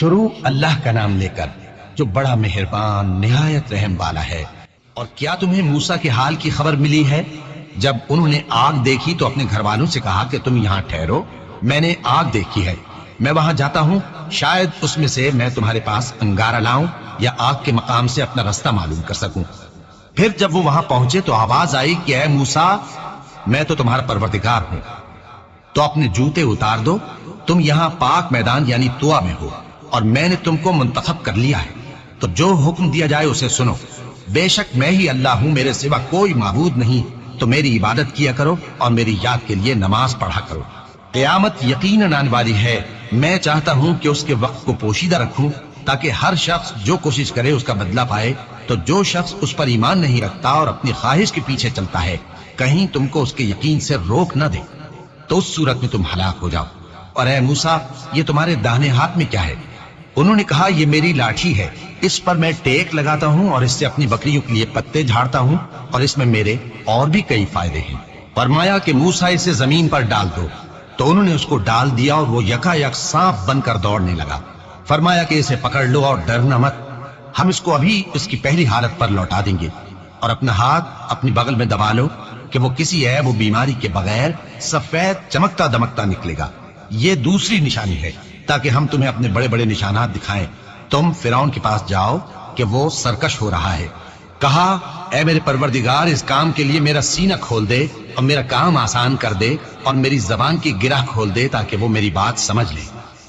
شروع اللہ کا نام لے کر جو بڑا مہربان نہایت رحم والا ہے۔ اور کیا تمہیں موسیٰ کے حال کی خبر ملی ہے؟ جب انہوں نے آگ دیکھی تو اپنے گھر والوں سے کہا کہ تم یہاں ٹھہرو، میں نے آگ دیکھی ہے، میں وہاں جاتا ہوں، شاید اس میں سے میں تمہارے پاس انگارہ لاؤں یا آگ کے مقام سے اپنا رستہ معلوم کر سکوں۔ پھر جب وہ وہاں پہنچے تو آواز آئی کہ اے موسیٰ، میں تو تمہارا پروردگار ہوں، تو اپنے جوتے اتار دو، تم یہاں پاک میدان یعنی طوا میں ہو، اور میں نے تم کو منتخب کر لیا ہے، تو جو حکم دیا جائے اسے سنو۔ بے شک میں ہی اللہ ہوں، میرے سوا کوئی معبود نہیں، تو میری عبادت کیا کرو اور میری یاد کے لیے نماز پڑھا کرو۔ قیامت یقیناً آنے والی ہے، میں چاہتا ہوں کہ اس کے وقت کو پوشیدہ رکھوں تاکہ ہر شخص جو کوشش کرے اس کا بدلہ پائے، تو جو شخص اس پر ایمان نہیں رکھتا اور اپنی خواہش کے پیچھے چلتا ہے، کہیں تم کو اس کے یقین سے روک نہ دے، تو اس صورت میں تم ہلاک ہو جاؤ۔ اور اے موسیٰ، یہ تمہارے داہنے ہاتھ میں کیا ہے؟ انہوں نے کہا یہ میری لاٹھی ہے، اس پر میں ٹیک لگاتا ہوں اور اس سے اپنی بکریوں کے لیے پتے جھاڑتا ہوں، اور اس میں میرے اور بھی کئی فائدے ہیں۔ فرمایا کہ موسیٰ اسے زمین پر ڈال دو، تو انہوں نے اس کو ڈال دیا اور وہ یکا یک سانپ بن کر دوڑنے لگا۔ فرمایا کہ اسے پکڑ لو اور ڈرنا مت، ہم اس کو ابھی اس کی پہلی حالت پر لوٹا دیں گے، اور اپنا ہاتھ اپنی بغل میں دبا لو کہ وہ کسی عیب و بیماری کے بغیر سفید چمکتا دمکتا نکلے گا۔ یہ دوسری نشانی ہے تاکہ ہم تمہیں اپنے بڑے بڑے نشانات دکھائیں۔ تم فرعون کے پاس جاؤ کہ وہ سرکش ہو رہا ہے۔ کہا اے میرے پروردگار، اس کام کے لیے میرا سینہ کھول دے اور میرا کام آسان کر دے، اور میری زبان کی گرہ کھول دے تاکہ وہ میری بات سمجھ لے،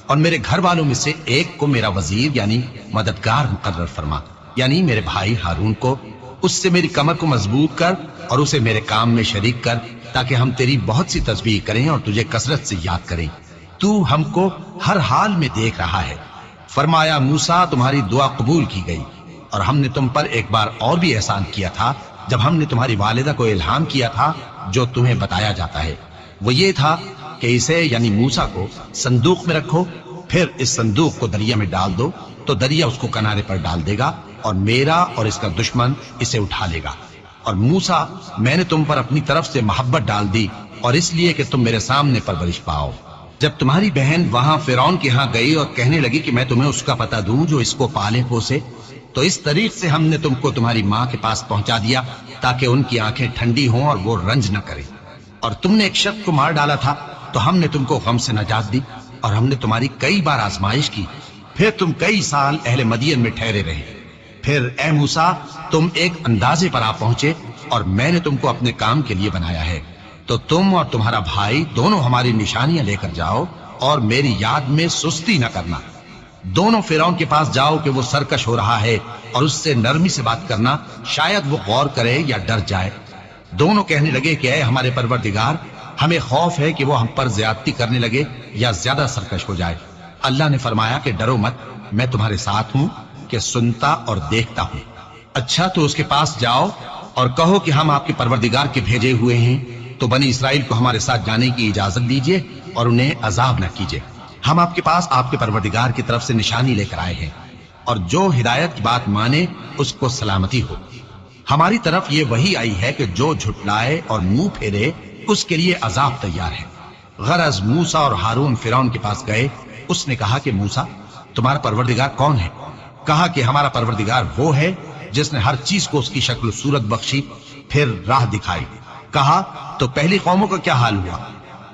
اور میرے گھر والوں میں سے ایک کو میرا وزیر یعنی مددگار مقرر فرما، یعنی میرے بھائی ہارون کو، اس سے میری کمر کو مضبوط کر اور اسے میرے کام میں شریک کر، تاکہ ہم تیری بہت سی تسبیح کریں اور تجھے کثرت سے یاد کریں، تو ہم کو ہر حال میں دیکھ رہا ہے۔ فرمایا موسیٰ، تمہاری دعا قبول کی گئی، اور ہم نے تم پر ایک بار اور بھی احسان کیا تھا جب ہم نے تمہاری والدہ کو الہام کیا تھا جو تمہیں بتایا جاتا ہے، وہ یہ تھا کہ اسے یعنی موسیٰ کو صندوق میں رکھو، پھر اس صندوق کو دریا میں ڈال دو تو دریا اس کو کنارے پر ڈال دے گا، اور میرا اور اس کا دشمن اسے اٹھا لے گا۔ اور موسیٰ، میں نے تم پر اپنی طرف سے محبت ڈال دی، اور اس لیے کہ تم میرے سامنے پرورش پاؤ۔ جب تمہاری بہن وہاں فرعون کے ہاں گئی اور کہنے لگی کہ میں تمہیں اس کا پتہ دوں جو اس کو پالے پوسے، تو اس طریق سے ہم نے تم کو تمہاری ماں کے پاس پہنچا دیا تاکہ ان کی آنکھیں ٹھنڈی ہوں اور وہ رنج نہ کرے۔ اور تم نے ایک شخص کو مار ڈالا تھا تو ہم نے تم کو غم سے نجات دی، اور ہم نے تمہاری کئی بار آزمائش کی، پھر تم کئی سال اہل مدین میں ٹھہرے رہے۔ پھر اے موسیٰ، تم ایک اندازے پر آ پہنچے، اور میں نے تم کو اپنے کام کے لیے بنایا ہے، تو تم اور تمہارا بھائی دونوں ہماری نشانیاں لے کر جاؤ، اور میری یاد میں سستی نہ کرنا۔ دونوں فرعون کے پاس جاؤ کہ وہ سرکش ہو رہا ہے، اور اس سے نرمی سے بات کرنا، شاید وہ غور کرے یا ڈر جائے۔ دونوں کہنے لگے کہ اے ہمارے پروردگار، ہمیں خوف ہے کہ وہ ہم پر زیادتی کرنے لگے یا زیادہ سرکش ہو جائے۔ اللہ نے فرمایا کہ ڈرو مت، میں تمہارے ساتھ ہوں کہ سنتا اور دیکھتا ہوں۔ اچھا تو اس کے پاس جاؤ اور کہو کہ ہم آپ کے پروردگار کے بھیجے ہوئے ہیں، تو بنی اسرائیل کو ہمارے ساتھ جانے کی اجازت دیجیے اور انہیں عذاب نہ کیجیے۔ ہم آپ کے پاس آپ کے پروردگار کی طرف سے نشانی لے کر آئے ہیں، اور جو ہدایت کی بات مانے اس کو سلامتی ہو۔ ہماری طرف یہ وحی آئی ہے کہ جو جھٹلائے اور منہ پھیرے اس کے لیے عذاب تیار ہے۔ غرض موسیٰ اور ہارون فرعون کے پاس گئے، اس نے کہا کہ موسیٰ، تمہارا پروردگار کون ہے؟ کہا کہ ہمارا پروردگار وہ ہے جس نے ہر چیز کو اس کی شکل و صورت بخشی، پھر راہ دکھائی۔ کہا تو پہلی قوموں کا کیا حال ہوا؟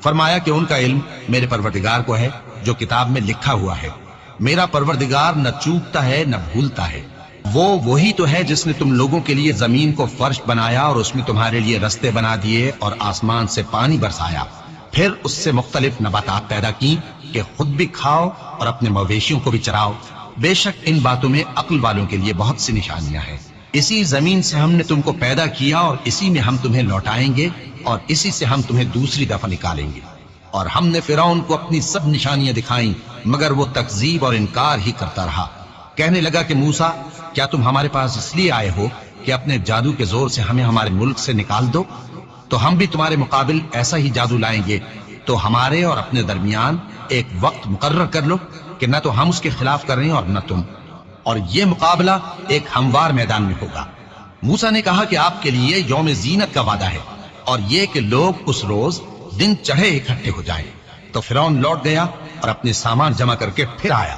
فرمایا کہ ان کا علم میرے پروردگار کو ہے جو کتاب میں لکھا ہوا ہے۔ میرا پروردگار نہ چوکتا ہے نہ بھولتا ہے۔ وہ وہی تو ہے جس نے تم لوگوں کے لیے زمین کو فرش بنایا اور اس میں تمہارے لیے رستے بنا دیے اور آسمان سے پانی برسایا، پھر اس سے مختلف نباتات پیدا کی کہ خود بھی کھاؤ اور اپنے مویشیوں کو بھی چراؤ۔ بے شک ان باتوں میں عقل والوں کے لیے بہت سی نشانیاں ہیں۔ اسی زمین سے ہم نے تم کو پیدا کیا اور اسی میں ہم تمہیں لوٹائیں گے اور اسی سے ہم تمہیں دوسری دفعہ نکالیں گے۔ اور ہم نے فرعون کو اپنی سب نشانیاں دکھائیں مگر وہ تکذیب اور انکار ہی کرتا رہا۔ کہنے لگا کہ موسیٰ، کیا تم ہمارے پاس اس لیے آئے ہو کہ اپنے جادو کے زور سے ہمیں ہمارے ملک سے نکال دو؟ تو ہم بھی تمہارے مقابل ایسا ہی جادو لائیں گے، تو ہمارے اور اپنے درمیان ایک وقت مقرر کر لو کہ نہ تو ہم اس کے خلاف کر رہے ہیں اور نہ تم، اور یہ مقابلہ ایک ہموار میدان میں ہوگا۔ موسیٰ نے کہا کہ آپ کے لیے یوم زینت کا وعدہ ہے، اور یہ کہ لوگ اس روز دن چڑھے اکٹھے ہو جائیں۔ تو فرعون لوٹ گیا اور اپنے سامان جمع کر کے پھر آیا۔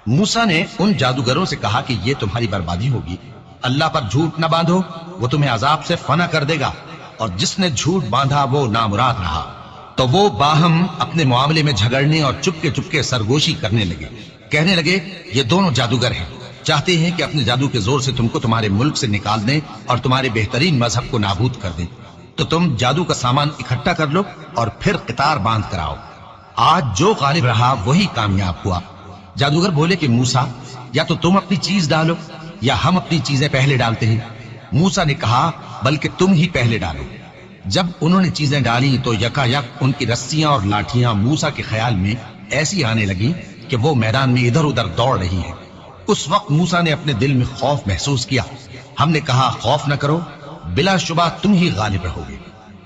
موسیٰ نے ان جادوگروں سے کہا کہ یہ تمہاری بربادی ہوگی، اللہ پر جھوٹ نہ باندھو، وہ تمہیں عذاب سے فنا کر دے گا، اور جس نے جھوٹ باندھا وہ نامراد رہا۔ تو وہ باہم اپنے معاملے میں جھگڑنے اور چپکے سرگوشی کرنے لگے، کہنے لگے یہ دونوں جادوگر ہیں، چاہتے ہیں کہ اپنے جادو کے زور سے تم کو تمہارے ملک سے نکال دیں اور تمہارے بہترین مذہب کو نابود کر دیں۔ تو تم جادو کا سامان اکٹھا کر لو اور پھر قطار باندھ کر آؤ، آج جو غالب رہا وہی کامیاب ہوا۔ جادوگر بولے کہ موسیٰ، یا تو تم اپنی چیز ڈالو یا ہم اپنی چیزیں پہلے ڈالتے ہیں۔ موسیٰ نے کہا بلکہ تم ہی پہلے ڈالو۔ جب انہوں نے چیزیں ڈالی تو یکا یک ان کی رسیاں اور لاٹھیاں موسیٰ کے خیال میں ایسی آنے لگی کہ وہ میدان میں ادھر ادھر دوڑ رہی ہیں۔ اس وقت موسیٰ نے اپنے دل میں خوف محسوس کیا۔ ہم نے کہا خوف نہ کرو، بلا شبہ تم ہی غالب رہو گے،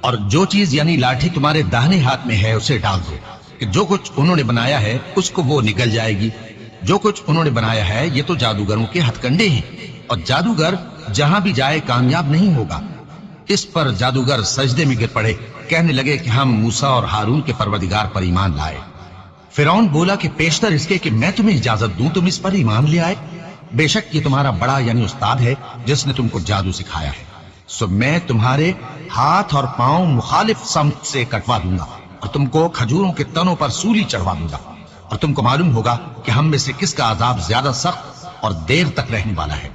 اور جو چیز یعنی لاٹھی تمہارے داہنے ہاتھ میں ہے اسے ڈال دو، کہ جو کچھ انہوں نے بنایا ہے اس کو وہ نگل جائے گی۔ جو کچھ انہوں نے بنایا ہے یہ تو جادوگروں کے ہتھ کنڈے ہیں، اور جادوگر جہاں بھی جائے کامیاب نہیں ہوگا۔ اس پر جادوگر سجدے میں گر پڑے، کہنے لگے کہ ہم موسیٰ اور ہارون کے پروردگار پر ایمان لائے۔ فرعون بولا کہ پیشتر اس کے کہ میں تمہیں اجازت دوں تم اس پر ایمان لے آئے، بے شک یہ تمہارا بڑا یعنی استاد ہے جس نے تم کو جادو سکھایا ہے، سو میں تمہارے ہاتھ اور پاؤں مخالف سمت سے کٹوا دوں گا اور تم کو کھجوروں کے تنوں پر سولی چڑھوا دوں گا، اور تم کو معلوم ہوگا کہ ہم میں سے کس کا عذاب زیادہ سخت اور دیر تک رہنے والا ہے۔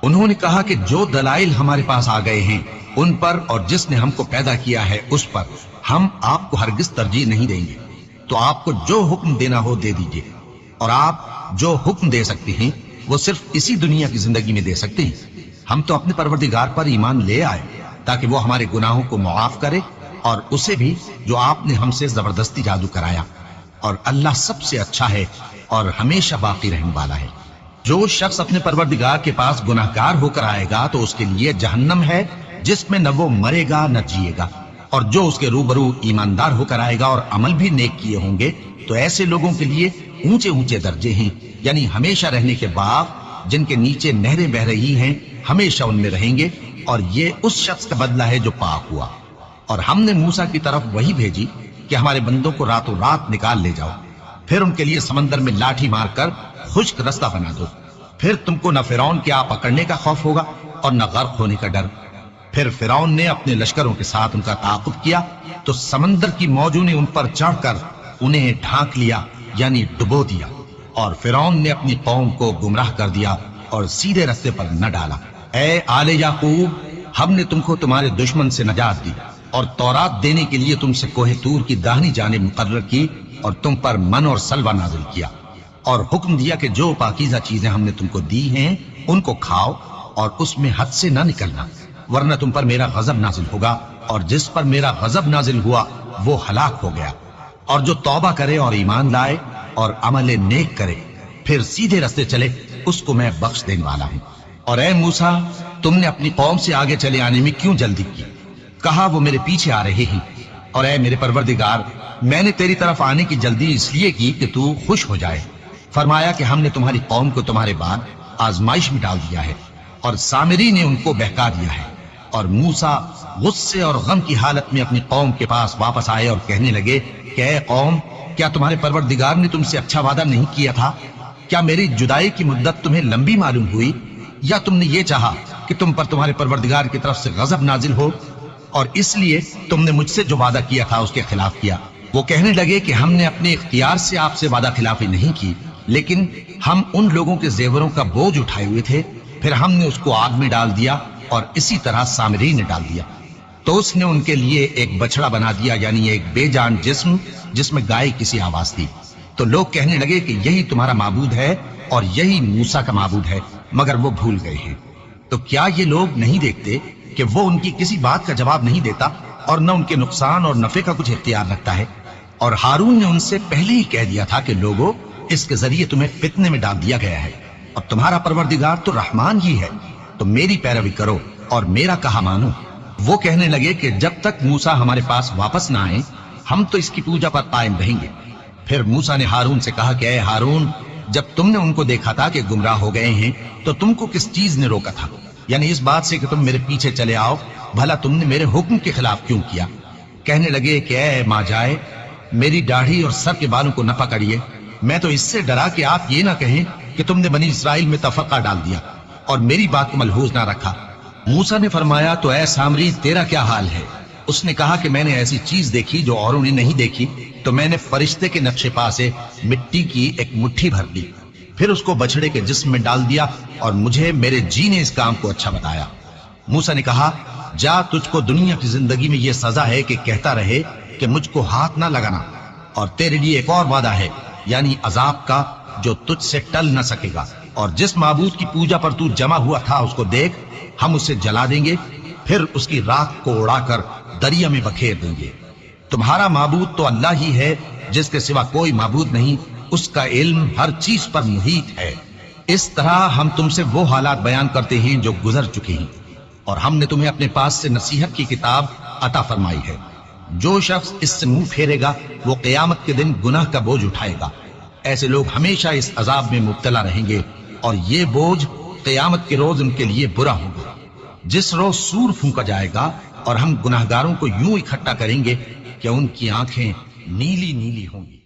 انہوں نے کہا کہ جو دلائل ہمارے پاس آ گئے ہیں ان پر اور جس نے ہم کو پیدا کیا ہے اس پر ہم آپ کو ہرگز ترجیح نہیں دیں گے، تو آپ کو جو حکم دینا ہو دے دیجئے، اور آپ جو حکم دے سکتے ہیں وہ صرف اسی دنیا کی زندگی میں دے سکتے ہیں۔ ہم تو اپنے پروردگار پر ایمان لے آئے تاکہ وہ ہمارے گناہوں کو معاف کرے، اور اسے بھی جو آپ نے ہم سے زبردستی جادو کرایا، اور اللہ سب سے اچھا ہے اور ہمیشہ باقی رہنے والا ہے۔ جو شخص اپنے پروردگار کے پاس گناہگار ہو کر آئے گا تو اس کے لیے جہنم ہے جس میں نہ وہ مرے گا نہ جیے گا، اور جو اس کے روبرو ایماندار ہو کر آئے گا اور عمل بھی نیک کیے ہوں گے تو ایسے لوگوں کے لیے اونچے اونچے درجے ہیں، یعنی ہمیشہ رہنے کے باغ جن کے نیچے نہریں بہ رہی ہیں، ہمیشہ ان میں رہیں گے، اور یہ اس شخص کا بدلہ ہے جو پاک ہوا۔ اور ہم نے موسیٰ کی طرف وہی بھیجی کہ ہمارے بندوں کو راتوں رات نکال لے جاؤ، پھر ان کے لیے سمندر میں لاٹھی مار کر خشک رستہ بنا دو، پھر تم کو نہ فرعون کے آ پکڑنے کا خوف ہوگا اور نہ غرق ہونے کا ڈر۔ پھر فرعون نے اپنے لشکروں کے ساتھ ان کا تعاقب کیا تو سمندر کی موجوں نے ان پر چڑھ کر انہیں ڈھانک لیا یعنی ڈبو دیا، اور فرعون نے اپنی قوم کو گمراہ کر دیا اور سیدھے رستے پر نہ ڈالا۔ اے آل یعقوب، ہم نے تم کو تمہارے دشمن سے نجات دی اور تورات دینے کے لیے تم سے کوہ طور کی داہنی جانب مقرر کی، اور تم پر من اور سلوہ نازل کیا، اور حکم دیا کہ جو پاکیزہ چیزیں ہم نے تم کو دی ہیں ان کو کھاؤ اور اس میں حد سے نہ نکلنا، ورنہ تم پر میرا غضب نازل ہوگا، اور جس پر میرا غضب نازل ہوا وہ ہلاک ہو گیا۔ اور جو توبہ کرے اور ایمان لائے اور عمل نیک کرے پھر سیدھے رستے چلے اس کو میں بخش دینے والا ہوں۔ اور اے موسیٰ، تم نے اپنی قوم سے آگے چلے آنے میں کیوں جلدی کی؟ کہا وہ میرے پیچھے آ رہے ہیں۔ اور اے میرے پروردگار، میں نے تیری طرف آنے کی جلدی اس لیے کی کہ تو خوش ہو جائے۔ فرمایا کہ ہم نے تمہاری قوم کو تمہارے بعد آزمائش میں ڈال دیا ہے، اور سامری نے ان کو بہکا دیا ہے۔ اور موسیٰ غصے اور غم کی حالت میں اپنی قوم کے پاس واپس آئے اور کہنے لگے کہ اے قوم، کیا تمہارے پروردگار نے تم سے اچھا وعدہ نہیں کیا تھا؟ کیا میری جدائی کی مدت تمہیں لمبی معلوم ہوئی، یا تم نے یہ چاہا کہ تم پر تمہارے پروردگار کی طرف سے غضب نازل ہو، اور اس لیے تم نے مجھ سے جو وعدہ کیا تھا اس کے خلاف کیا؟ وہ کہنے لگے کہ ہم نے اپنے اختیار سے آپ سے وعدہ خلافی نہیں کی، لیکن ہم ان لوگوں کے زیوروں کا بوجھ اٹھائے ہوئے تھے، پھر ہم نے اس کو آگ میں ڈال دیا، اور اسی طرح سامری نے ڈال دیا۔ تو اس نے ان کے لیے ایک بچڑا بنا دیا، یعنی ایک بے جان جسم جس میں گائے کسی آواز تھی۔ تو لوگ کہنے لگے کہ یہی تمہارا معبود ہے اور یہی موسیٰ کا معبود ہے، مگر وہ بھول گئے ہیں۔ تو کیا یہ لوگ نہیں دیکھتے کہ وہ ان کی کسی بات کا جواب نہیں دیتا اور نہ ان کے نقصان اور نفع کا کچھ اختیار رکھتا ہے؟ اور ہارون نے ان سے پہلے ہی کہہ دیا تھا کہ لوگوں، اس کے ذریعے تمہیں فتنے میں ڈال دیا گیا ہے، اور تمہارا پروردگار تو رحمان ہی ہے، تو میری پیروی کرو اور میرا کہا مانو۔ وہ کہنے لگے کہ جب تک موسیٰ ہمارے پاس واپس نہ آئے ہم تو اس کی پوجا پر قائم رہیں گے۔ پھر موسیٰ نے ہارون سے کہا کہ اے ہارون، جب تم نے ان کو دیکھا تھا کہ گمراہ ہو گئے ہیں تو تم کو کس چیز نے روکا تھا؟ یعنی اس بات سے کہ تم میرے پیچھے چلے آؤ، بھلا تم نے میرے حکم کے خلاف کیوں کیا؟ کہنے لگے کہ اے ماں جائے، میری داڑھی اور سر کے بالوں کو نہ پکڑیے، میں تو اس سے ڈرا کہ آپ یہ نہ کہیں کہ تم نے بنی اسرائیل میں تفرقہ ڈال دیا اور میری بات کو ملحوظ نہ رکھا۔ موسیٰ نے فرمایا تو اے سامری تیرا کیا حال ہے؟ اس نے کہا کہ میں نے ایسی چیز دیکھی جو اوروں نے نہیں دیکھی، تو میں نے فرشتے کے نقش پا سے مٹی کی ایک مٹھی بھر لی، پھر اس کو بچڑے کے جسم میں ڈال دیا اور مجھے میرے جی نے اس کام کو اچھا بتایا۔ موسیٰ نے کہا جا، تجھ کو دنیا کی زندگی میں یہ سزا ہے کہ کہتا رہے کہ مجھ کو ہاتھ نہ لگانا، اور تیرے لیے ایک اور وعدہ ہے، یعنی عذاب کا جو تجھ سے ٹل نہ سکے گا، اور جس معبود کی پوجا پر تو جمع ہوا تھا اس کو دیکھ، ہم اسے جلا دیں گے، پھر اس کی راکھ کو اڑا کر دریا میں بکھیر دیں گے۔ تمہارا معبود تو اللہ ہی ہے، جس کے سوا کوئی معبود نہیں، اس کا علم ہر چیز پر محیط ہے۔ اس طرح ہم تم سے وہ حالات بیان کرتے ہیں جو گزر چکے ہیں، اور ہم نے تمہیں اپنے پاس سے نصیحت کی کتاب عطا فرمائی ہے۔ جو شخص اس سے منہ پھیرے گا وہ قیامت کے دن گناہ کا بوجھ اٹھائے گا۔ ایسے لوگ ہمیشہ اس عذاب میں مبتلا رہیں گے، اور یہ بوجھ قیامت کے روز ان کے لیے برا ہوگا، جس روز سور پھونکا جائے گا اور ہم گناہگاروں کو یوں اکٹھا کریں گے کہ ان کی آنکھیں نیلی نیلی ہوں گی۔